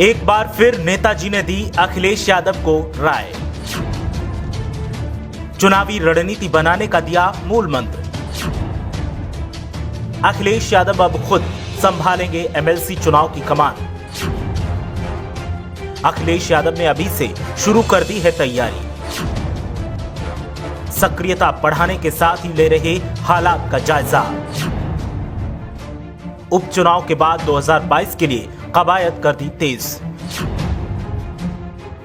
एक बार फिर नेताजी ने दी अखिलेश यादव को राय। चुनावी रणनीति बनाने का दिया मूल मंत्र। अखिलेश यादव अब खुद संभालेंगे एमएलसी चुनाव की कमान। अखिलेश यादव ने अभी से शुरू कर दी है तैयारी। सक्रियता बढ़ाने के साथ ही ले रहे हालात का जायजा। उपचुनाव के बाद 2022 के लिए कवायद कर दी तेज।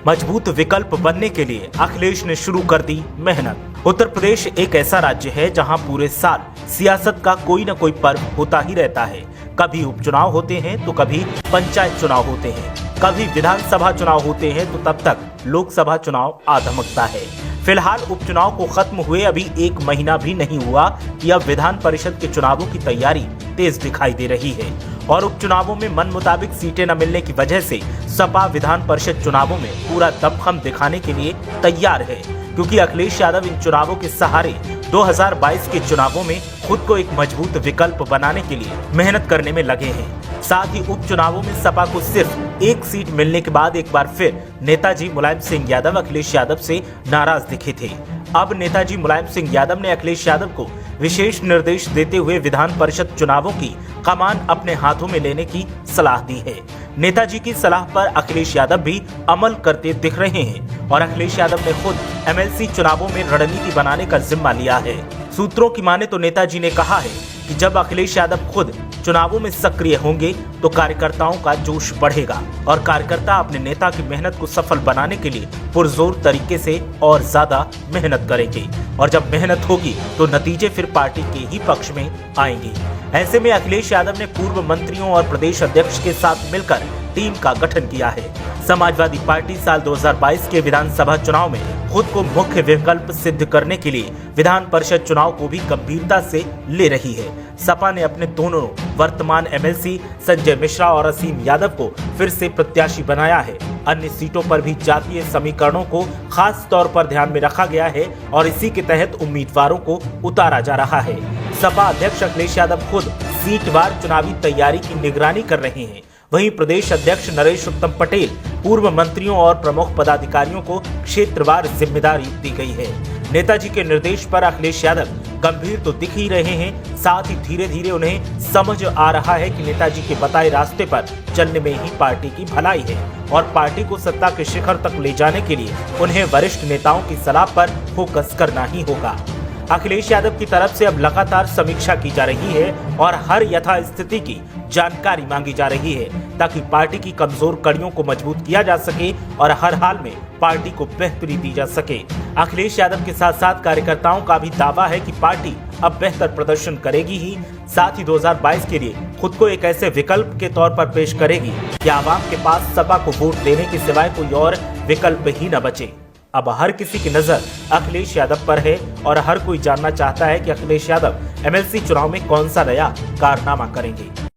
मजबूत विकल्प बनने के लिए अखिलेश ने शुरू कर दी मेहनत। उत्तर प्रदेश एक ऐसा राज्य है जहां पूरे साल सियासत का कोई न कोई पर्व होता ही रहता है। कभी उपचुनाव होते हैं तो कभी पंचायत चुनाव होते हैं, कभी विधानसभा चुनाव होते हैं तो तब तक लोकसभा चुनाव आ धमकता है। फिलहाल उपचुनाव को खत्म हुए अभी 1 महीना भी नहीं हुआ कि अब विधान परिषद के चुनावों की तैयारी तेज दिखाई दे रही है और उपचुनावों में मन मुताबिक सीटें न मिलने की वजह से सपा विधान परिषद चुनावों में पूरा दमखम दिखाने के लिए तैयार है, क्योंकि अखिलेश यादव इन चुनावों के सहारे 2022 के चुनावों में खुद को एक मजबूत विकल्प बनाने के लिए मेहनत करने में लगे हैं। साथ ही उपचुनावों में सपा को सिर्फ 1 सीट मिलने के बाद एक बार फिर नेताजी मुलायम सिंह यादव अखिलेश यादव से नाराज दिखे थे। अब नेताजी मुलायम सिंह यादव ने अखिलेश यादव को विशेष निर्देश देते हुए विधान परिषद चुनावों की कमान अपने हाथों में लेने की सलाह दी है। नेताजी की सलाह पर अखिलेश यादव भी अमल करते दिख रहे हैं और अखिलेश यादव ने खुद एमएलसी चुनावों में रणनीति बनाने का जिम्मा लिया है। सूत्रों की माने तो नेताजी ने कहा है कि जब अखिलेश यादव खुद चुनावों में सक्रिय होंगे तो कार्यकर्ताओं का जोश बढ़ेगा और कार्यकर्ता अपने नेता की मेहनत को सफल बनाने के लिए पुरजोर तरीके से और ज्यादा मेहनत करेंगे और जब मेहनत होगी तो नतीजे फिर पार्टी के ही पक्ष में आएंगे। ऐसे में अखिलेश यादव ने पूर्व मंत्रियों और प्रदेश अध्यक्ष के साथ मिलकर टीम का गठन किया है। समाजवादी पार्टी साल 2022 के विधानसभा चुनाव में खुद को मुख्य विकल्प सिद्ध करने के लिए विधान परिषद चुनाव को भी गंभीरता से ले रही है। सपा ने अपने दोनों वर्तमान एमएलसी संजय मिश्रा और असीम यादव को फिर से प्रत्याशी बनाया है। अन्य सीटों पर भी जातीय समीकरणों को खास तौर पर ध्यान में रखा गया है और इसी के तहत उम्मीदवारों को उतारा जा रहा है। सपा अध्यक्ष अखिलेश यादव खुद सीटवार चुनावी तैयारी की निगरानी कर रहे हैं। वहीं प्रदेश अध्यक्ष नरेश उत्तम पटेल पूर्व मंत्रियों और प्रमुख पदाधिकारियों को क्षेत्रवार जिम्मेदारी दी गई है। नेताजी के निर्देश पर अखिलेश यादव गंभीर तो दिख ही रहे हैं, साथ ही धीरे धीरे उन्हें समझ आ रहा है कि नेताजी के बताए रास्ते पर चलने में ही पार्टी की भलाई है और पार्टी को सत्ता के शिखर तक ले जाने के लिए उन्हें वरिष्ठ नेताओं की सलाह पर फोकस करना ही होगा। अखिलेश यादव की तरफ से अब लगातार समीक्षा की जा रही है और हर यथास्थिति की जानकारी मांगी जा रही है ताकि पार्टी की कमजोर कड़ियों को मजबूत किया जा सके और हर हाल में पार्टी को बेहतरी दी जा सके। अखिलेश यादव के साथ साथ कार्यकर्ताओं का भी दावा है कि पार्टी अब बेहतर प्रदर्शन करेगी ही, साथ ही 2022 के लिए खुद को एक ऐसे विकल्प के तौर पर पेश करेगी कि आवाम के पास सपा को वोट देने के सिवाय कोई और विकल्प ही न बचे। अब हर किसी की नजर अखिलेश यादव पर है और हर कोई जानना चाहता है कि अखिलेश यादव एमएलसी चुनाव में कौन सा नया कारनामा करेंगे।